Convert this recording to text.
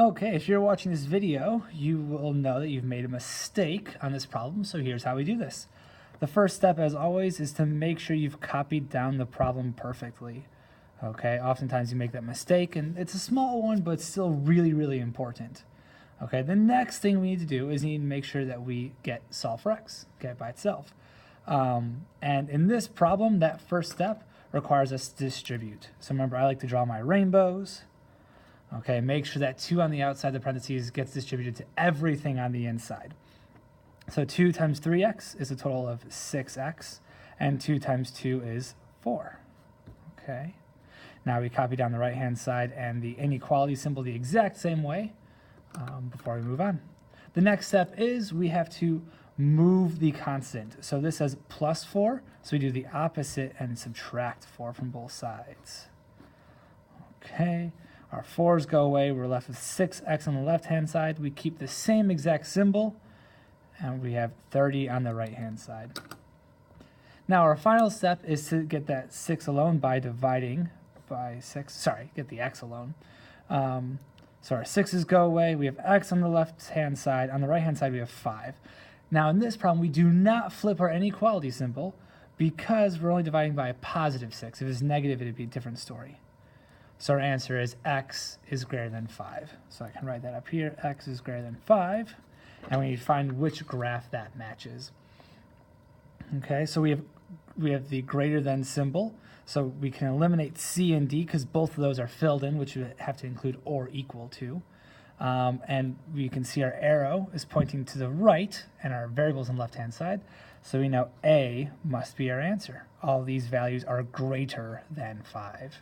Okay, if you're watching this video, you will know that you've made a mistake on this problem, so here's how we do this. The first step, as always, is to make sure you've copied down the problem perfectly. Okay, oftentimes you make that mistake, and it's a small one, but it's still really, really important. Okay, the next thing we need to do is need to make sure that we get solve for x, get it by itself. And in this problem, that first step requires us to distribute. So remember, I like to draw my rainbows. Okay, make sure that 2 on the outside of the parentheses gets distributed to everything on the inside. So 2 times 3x is a total of 6x, and 2 times 2 is 4. Okay, now we copy down the right-hand side and the inequality symbol the exact same way before we move on. The next step is we have to move the constant. So this says plus 4, so we do the opposite and subtract 4 from both sides. Okay. Our 4's go away. We're left with 6x on the left-hand side. We keep the same exact symbol, and we have 30 on the right-hand side. Now, our final step is to get that 6 alone by dividing by 6. Sorry, get the x alone. So our 6's go away. We have x on the left-hand side. On the right-hand side, we have 5. Now, in this problem, we do not flip our inequality symbol because we're only dividing by a positive 6. If it's negative, it would be a different story. So our answer is x is greater than 5. So I can write that up here. X is greater than 5. And we need to find which graph that matches. Okay, so we have the greater than symbol. So we can eliminate C and D because both of those are filled in, which would have to include or equal to. And we can see our arrow is pointing to the right and our variables on the left-hand side. So we know A must be our answer. All these values are greater than 5.